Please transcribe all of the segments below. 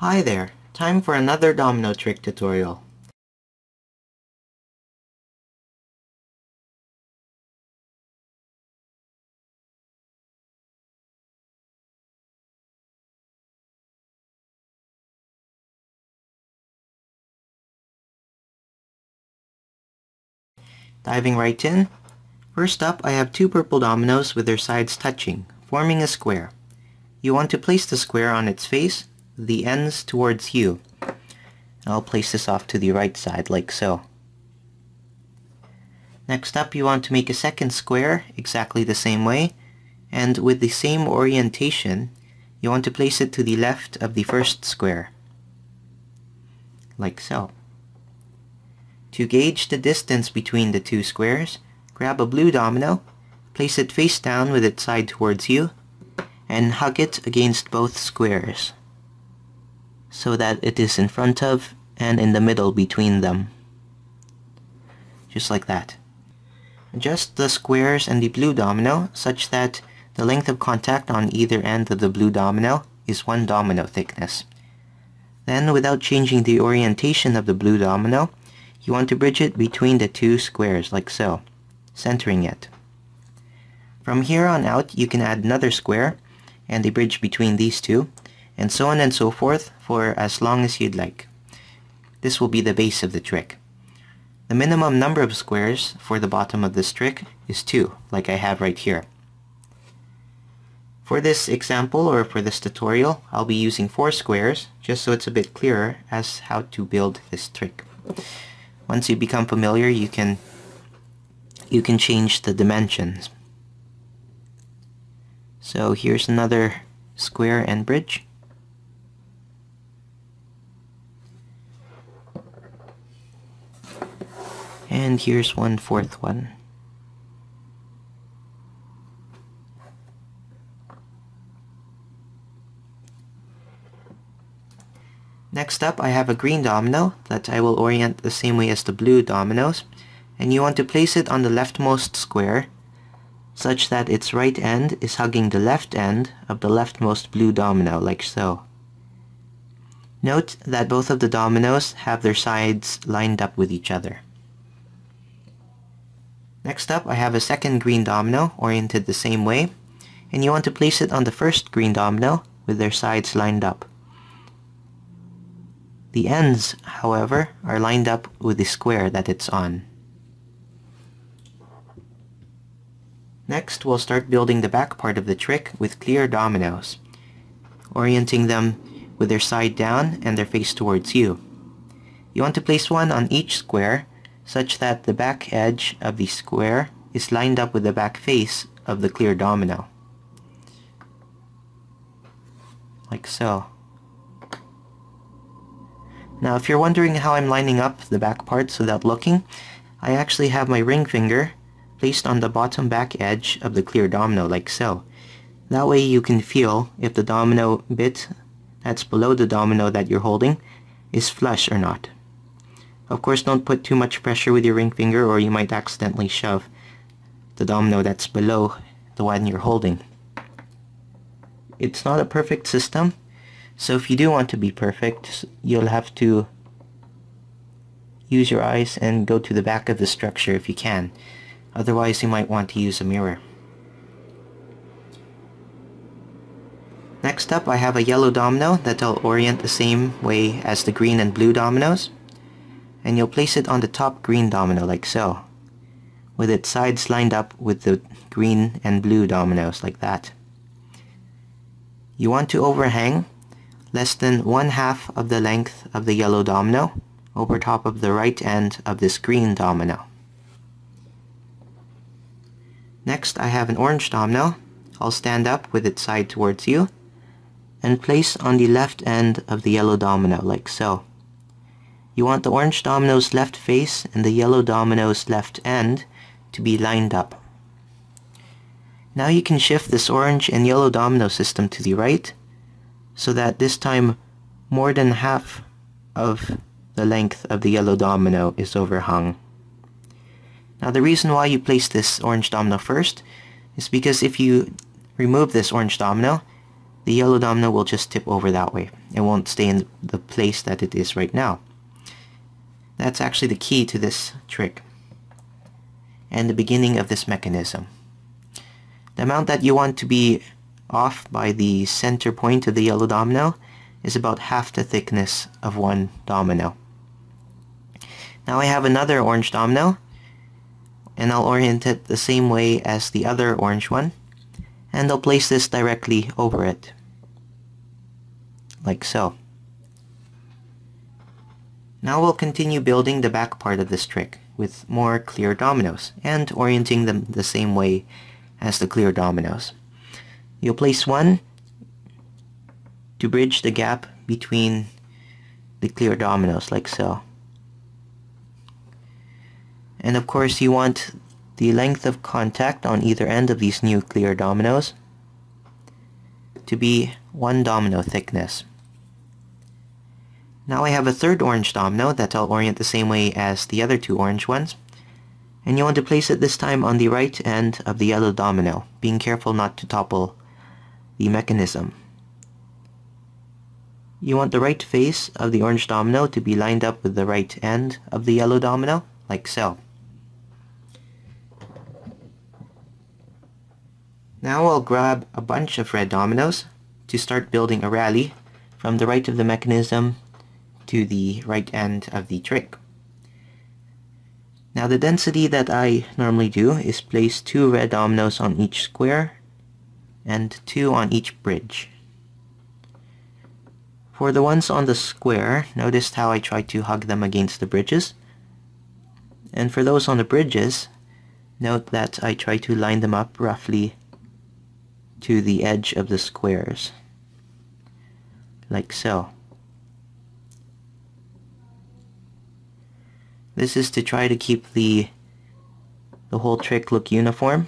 Hi there, time for another domino trick tutorial. Diving right in, first up I have two purple dominoes with their sides touching, forming a square. You want to place the square on its face, the ends towards you. I'll place this off to the right side like so. Next up you want to make a second square exactly the same way, and with the same orientation you want to place it to the left of the first square, like so. To gauge the distance between the two squares, grab a blue domino, place it face down with its side towards you, and hug it against both squares so that it is in front of and in the middle between them. Just like that. Adjust the squares and the blue domino such that the length of contact on either end of the blue domino is 1 domino thickness. Then, without changing the orientation of the blue domino, you want to bridge it between the two squares like so, centering it. From here on out you can add another square and a bridge between these two, and so on and so forth for as long as you'd like. This will be the base of the trick. The minimum number of squares for the bottom of this trick is 2, like I have right here. For this example, or for this tutorial, I'll be using 4 squares, just so it's a bit clearer as how to build this trick. Once you become familiar, you can change the dimensions. So here's another square and bridge. And here's 1/4 one. Next up, I have a green domino that I will orient the same way as the blue dominoes, and you want to place it on the leftmost square such that its right end is hugging the left end of the leftmost blue domino, like so. Note that both of the dominoes have their sides lined up with each other. Next up, I have a second green domino oriented the same way, and you want to place it on the first green domino with their sides lined up. The ends, however, are lined up with the square that it's on. Next, we'll start building the back part of the trick with clear dominoes, orienting them with their side down and their face towards you. You want to place one on each square such that the back edge of the square is lined up with the back face of the clear domino. Like so. Now, if you're wondering how I'm lining up the back parts without looking, I actually have my ring finger placed on the bottom back edge of the clear domino, like so. That way you can feel if the domino bit that's below the domino that you're holding is flush or not. Of course, don't put too much pressure with your ring finger or you might accidentally shove the domino that's below the one you're holding. It's not a perfect system, so if you do want to be perfect, you'll have to use your eyes and go to the back of the structure if you can. Otherwise, you might want to use a mirror. Next up, I have a yellow domino that I'll orient the same way as the green and blue dominoes. And you'll place it on the top green domino like so, with its sides lined up with the green and blue dominoes like that. You want to overhang less than 1/2 of the length of the yellow domino over top of the right end of this green domino. Next, I have an orange domino. I'll stand up with its side towards you and place on the left end of the yellow domino like so. You want the orange domino's left face and the yellow domino's left end to be lined up. Now you can shift this orange and yellow domino system to the right, so that this time more than half of the length of the yellow domino is overhung. Now the reason why you place this orange domino first is because if you remove this orange domino, the yellow domino will just tip over that way. It won't stay in the place that it is right now. That's actually the key to this trick and the beginning of this mechanism. The amount that you want to be off by the center point of the yellow domino is about half the thickness of one domino. Now I have another orange domino, and I'll orient it the same way as the other orange one, and I'll place this directly over it, like so. Now we'll continue building the back part of this trick with more clear dominoes, and orienting them the same way as the clear dominoes. You'll place one to bridge the gap between the clear dominoes, like so. And of course you want the length of contact on either end of these new clear dominoes to be one domino thickness. Now I have a third orange domino that I'll orient the same way as the other two orange ones. And you want to place it this time on the right end of the yellow domino, being careful not to topple the mechanism. You want the right face of the orange domino to be lined up with the right end of the yellow domino, like so. Now I'll grab a bunch of red dominoes to start building a rally from the right of the mechanism to the right end of the trick. Now the density that I normally do is place 2 red dominoes on each square and 2 on each bridge. For the ones on the square, notice how I try to hug them against the bridges. And for those on the bridges, note that I try to line them up roughly to the edge of the squares, like so. This is to try to keep the whole trick look uniform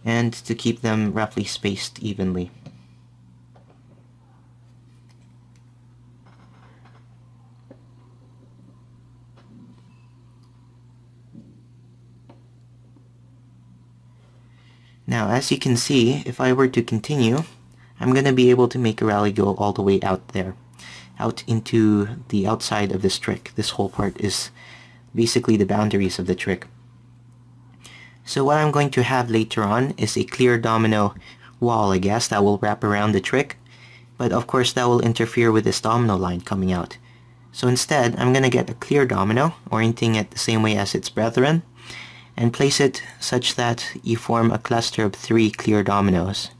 and to keep them roughly spaced evenly. Now, as you can see, if I were to continue, I'm going to be able to make a rally go all the way out there, out into the outside of this trick. This whole part is basically the boundaries of the trick. So what I'm going to have later on is a clear domino wall, I guess, that will wrap around the trick, but of course that will interfere with this domino line coming out. So instead, I'm going to get a clear domino, orienting it the same way as its brethren, and place it such that you form a cluster of 3 clear dominoes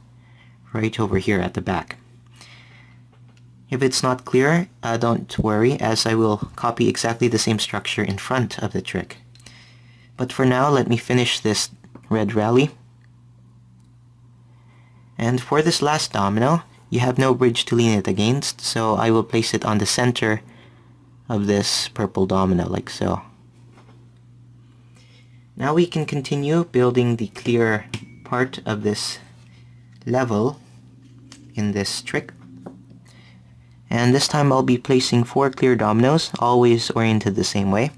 right over here at the back. If it's not clear, don't worry, as I will copy exactly the same structure in front of the trick. But for now, let me finish this red rally. And for this last domino, you have no bridge to lean it against, so I will place it on the center of this purple domino, like so. Now we can continue building the clear part of this level in this trick. And this time I'll be placing 4 clear dominoes, always oriented the same way,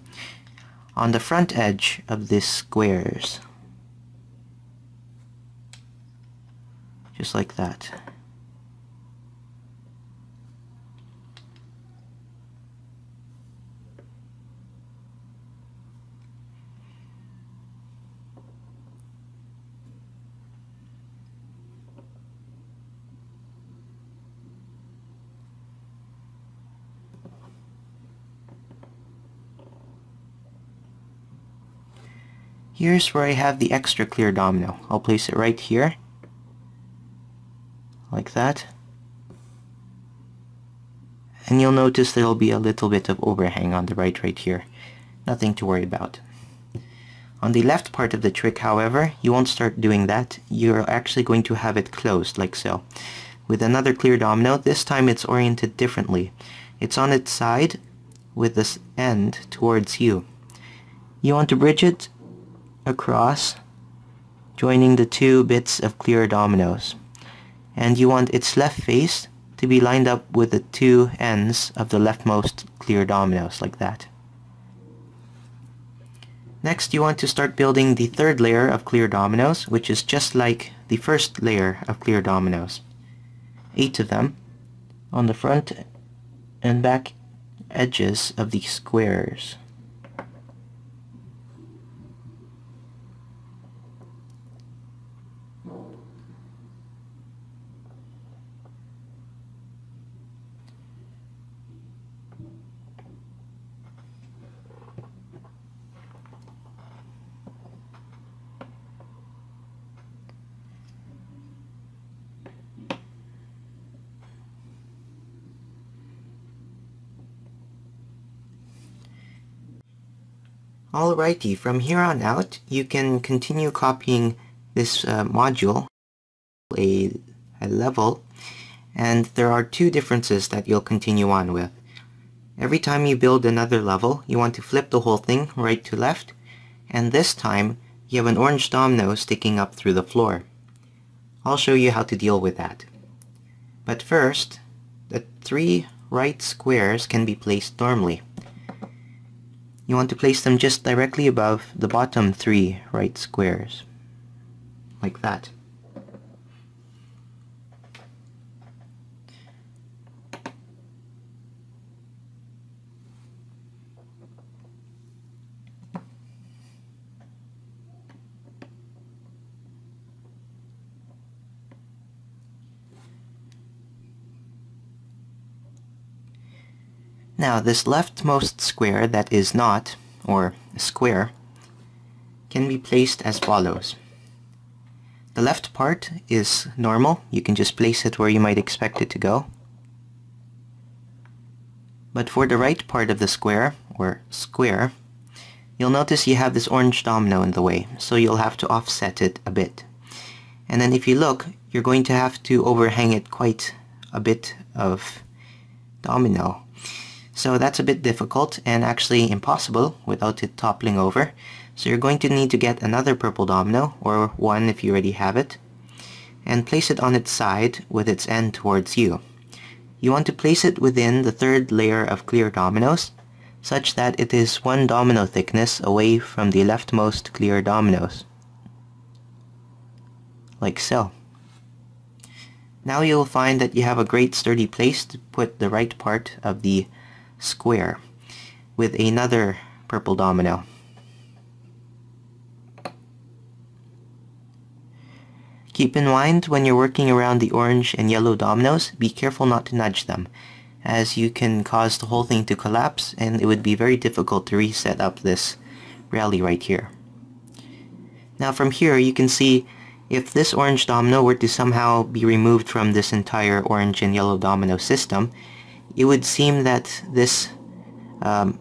on the front edge of these squares. Just like that. Here's where I have the extra clear domino. I'll place it right here, like that. And you'll notice there'll be a little bit of overhang on the right here. Nothing to worry about. On the left part of the trick, however, you won't start doing that. You're actually going to have it closed, like so. With another clear domino, this time it's oriented differently. It's on its side with this end towards you. You want to bridge it across, joining the 2 bits of clear dominoes. And you want its left face to be lined up with the 2 ends of the leftmost clear dominoes, like that. Next, you want to start building the 3rd layer of clear dominoes, which is just like the first layer of clear dominoes. 8 of them on the front and back edges of these squares. Alrighty, from here on out, you can continue copying this module, a level, and there are two differences that you'll continue on with. Every time you build another level, you want to flip the whole thing right to left, and this time, you have an orange domino sticking up through the floor. I'll show you how to deal with that. But first, the 3 right squares can be placed normally. You want to place them just directly above the bottom 3 right squares, like that. Now this leftmost square that is not, or a square, can be placed as follows. The left part is normal, you can just place it where you might expect it to go. But for the right part of the square, or square, you'll notice you have this orange domino in the way, so you'll have to offset it a bit. And then if you look, you're going to have to overhang it quite a bit of domino. So that's a bit difficult and actually impossible without it toppling over. So you're going to need to get another purple domino, or one if you already have it, and place it on its side with its end towards you. You want to place it within the 3rd layer of clear dominoes, such that it is 1 domino thickness away from the leftmost clear dominoes. Like so. Now you'll find that you have a great sturdy place to put the right part of the square with another purple domino. Keep in mind when you're working around the orange and yellow dominoes, be careful not to nudge them, as you can cause the whole thing to collapse and it would be very difficult to reset up this rally right here. Now from here you can see if this orange domino were to somehow be removed from this entire orange and yellow domino system, it would seem that this, the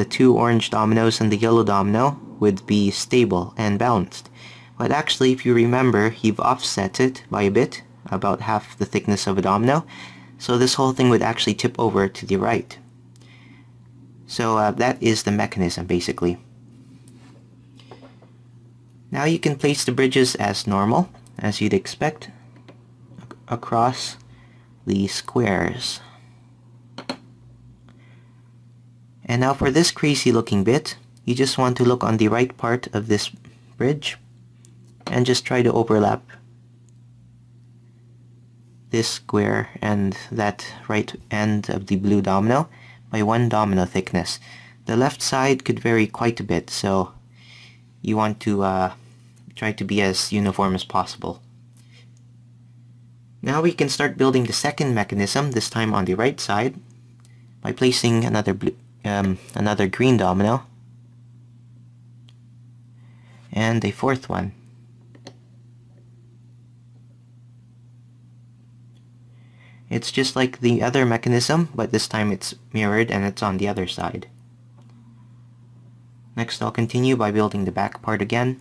2 orange dominoes and the yellow domino would be stable and balanced. But actually, if you remember, you've offset it by a bit, about half the thickness of a domino, so this whole thing would actually tip over to the right. So that is the mechanism, basically. Now you can place the bridges as normal, as you'd expect, across the squares. And now for this crazy looking bit, you just want to look on the right part of this bridge and just try to overlap this square and that right end of the blue domino by 1 domino thickness. The left side could vary quite a bit, so you want to try to be as uniform as possible. Now we can start building the second mechanism, this time on the right side, by placing another green domino and a 4th one. It's just like the other mechanism, but this time it's mirrored and it's on the other side. Next I'll continue by building the back part again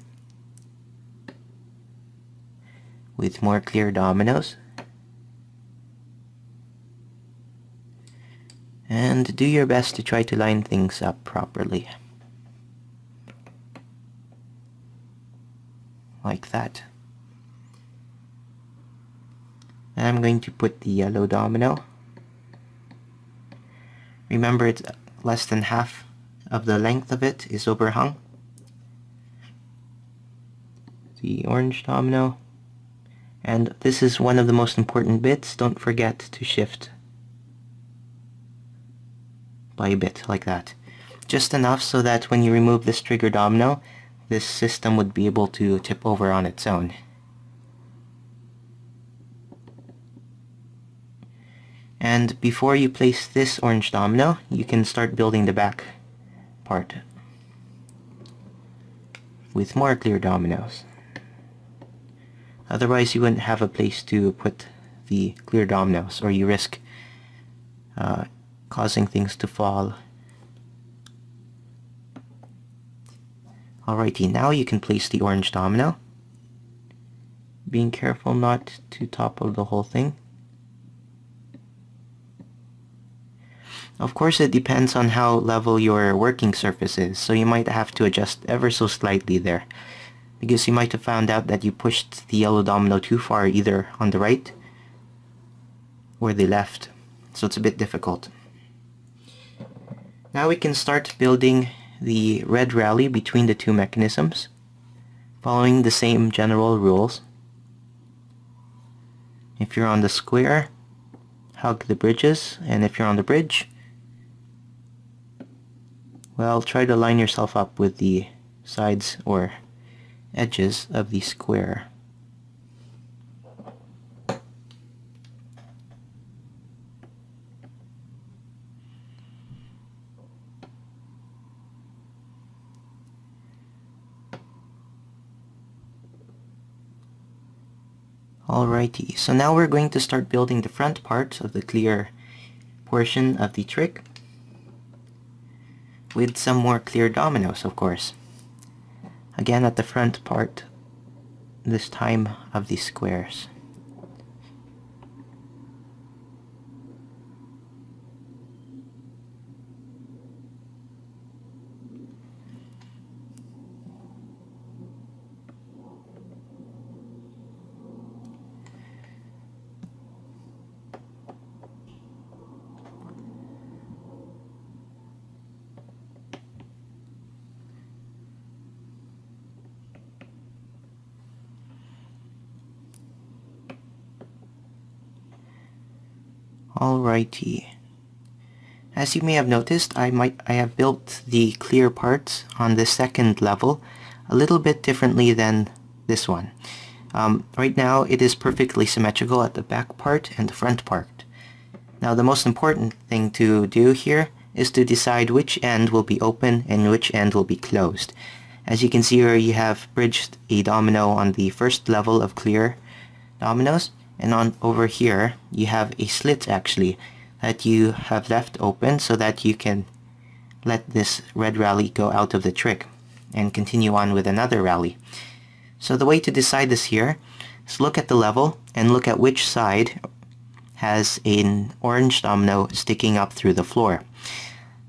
with more clear dominoes. And do your best to try to line things up properly. Like that. And I'm going to put the yellow domino. Remember, it's less than half of the length of it is overhung. The orange domino And this is one of the most important bits. Don't forget to shift by a bit, like that. Just enough so that when you remove this trigger domino, this system would be able to tip over on its own. And before you place this orange domino, you can start building the back part with more clear dominoes. Otherwise you wouldn't have a place to put the clear dominoes, or you risk causing things to fall. Alrighty, now you can place the orange domino, being careful not to topple the whole thing. Of course, it depends on how level your working surface is, so you might have to adjust ever so slightly there, because you might have found out that you pushed the yellow domino too far, either on the right or the left, so it's a bit difficult. Now we can start building the red rally between the two mechanisms, following the same general rules. If you're on the square, hug the bridges, and if you're on the bridge, well, try to line yourself up with the sides or edges of the square. Alrighty, so now we're going to start building the front part of the clear portion of the trick with some more clear dominoes, of course. Again, at the front part, this time of these squares. Alrighty. As you may have noticed, I have built the clear parts on the second level a little bit differently than this one. Right now it is perfectly symmetrical at the back part and the front part. Now the most important thing to do here is to decide which end will be open and which end will be closed. As you can see here, you have bridged a domino on the first level of clear dominoes, and on over here you have a slit actually that you have left open so that you can let this red rally go out of the trick and continue on with another rally. So the way to decide this here is look at the level and look at which side has an orange domino sticking up through the floor.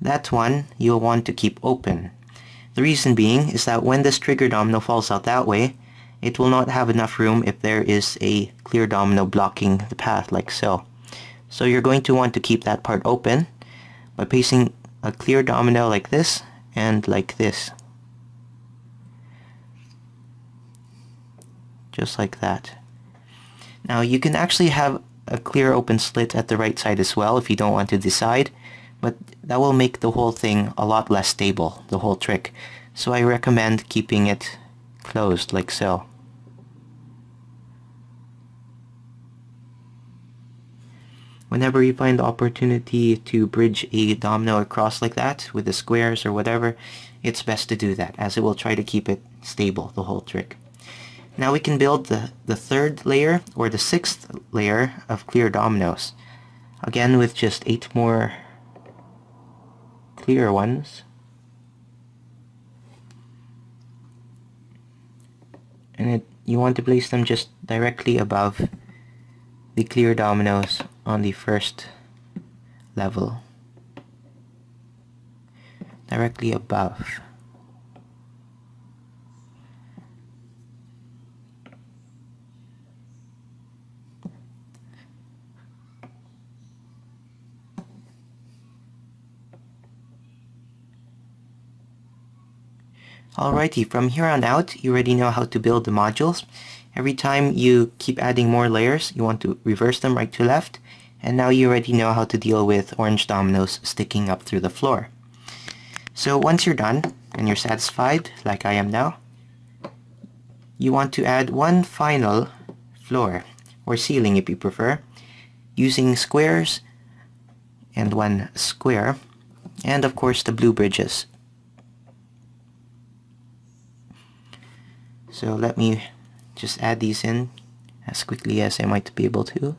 That one you'll want to keep open. The reason being is that when this trigger domino falls out that way, it will not have enough room if there is a clear domino blocking the path like so. So you're going to want to keep that part open by placing a clear domino like this and like this. Just like that. Now you can actually have a clear open slit at the right side as well if you don't want to decide, but that will make the whole thing a lot less stable, the whole trick. So I recommend keeping it closed like so. Whenever you find the opportunity to bridge a domino across like that with the squares or whatever, it's best to do that, as it will try to keep it stable, the whole trick. Now we can build the third layer or the sixth layer of clear dominoes. Again with just 8 more clear ones. And you want to place them just directly above the clear dominoes on the first level. Directly above. Alrighty, from here on out, you already know how to build the modules. Every time you keep adding more layers, you want to reverse them right to left, and now you already know how to deal with orange dominoes sticking up through the floor. So once you're done, and you're satisfied, like I am now, you want to add one final floor, or ceiling if you prefer, using squares and one square, and of course the blue bridges. So let me just add these in as quickly as I might be able to.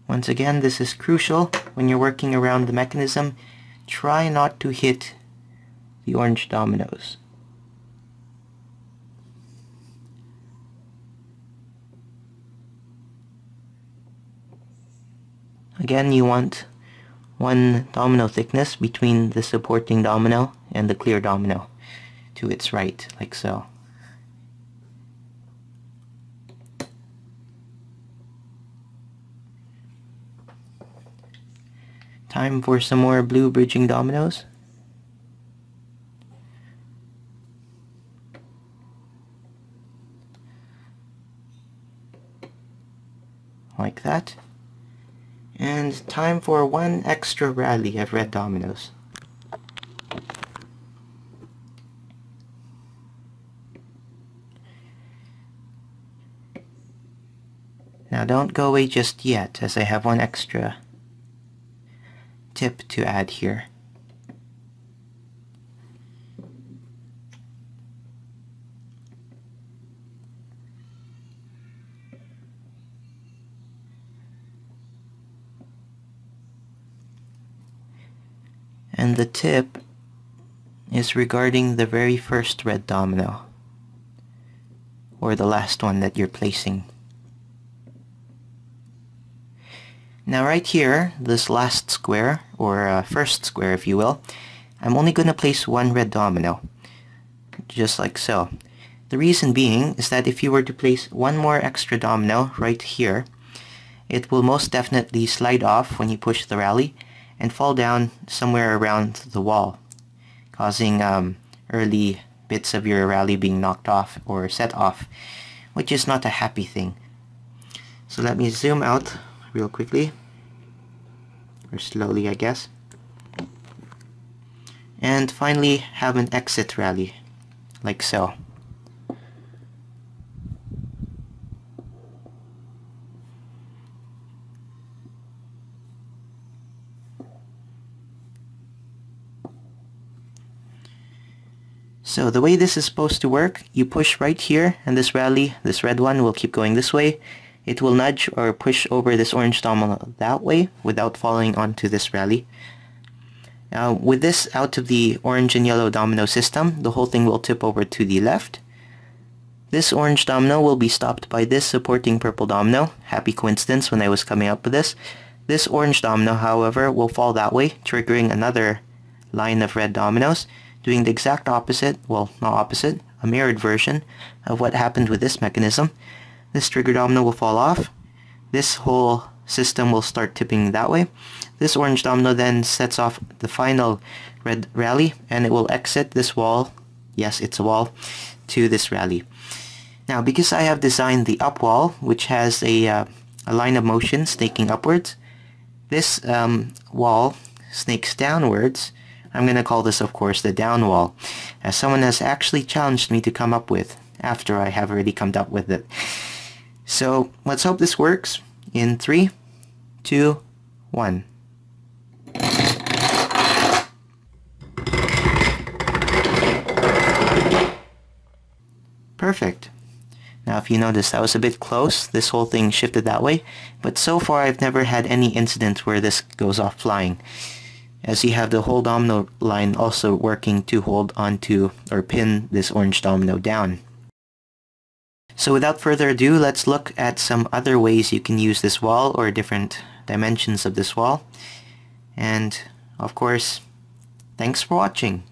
Once again, this is crucial when you're working around the mechanism. Try not to hit the orange dominoes. Again, you want one domino thickness between the supporting domino and the clear domino to its right, like so. Time for some more blue bridging dominoes. Like that. And time for one extra rally of red dominoes. Now don't go away just yet, as I have one extra tip to add here. And the tip is regarding the very first red domino, or the last one that you're placing. Now right here, this last square, or first square if you will, I'm only going to place one red domino, just like so. The reason being is that if you were to place one more extra domino right here, it will most definitely slide off when you push the rally and fall down somewhere around the wall, causing early bits of your rally being knocked off or set off, which is not a happy thing. So let me zoom out real quickly, or slowly I guess, and finally have an exit rally, like so. So the way this is supposed to work, you push right here, and this rally, this red one, will keep going this way. It will nudge or push over this orange domino that way without falling onto this rally. Now with this out of the orange and yellow domino system, the whole thing will tip over to the left. This orange domino will be stopped by this supporting purple domino. Happy coincidence when I was coming up with this. This orange domino, however, will fall that way, triggering another line of red dominoes, doing the exact opposite, well, not opposite, a mirrored version of what happened with this mechanism. This trigger domino will fall off. This whole system will start tipping that way. This orange domino then sets off the final red rally, and it will exit this wall, yes, it's a wall, to this rally. Now, because I have designed the up wall, which has a line of motion snaking upwards, this wall snakes downwards. I'm going to call this, of course, the down wall, as someone has actually challenged me to come up with, after I have already come up with it. So let's hope this works in 3, 2, 1. Perfect. Now if you notice, that was a bit close. This whole thing shifted that way, but so far I've never had any incident where this goes off flying, as you have the whole domino line also working to hold onto or pin this orange domino down. So without further ado, let's look at some other ways you can use this wall, or different dimensions of this wall. And of course, thanks for watching.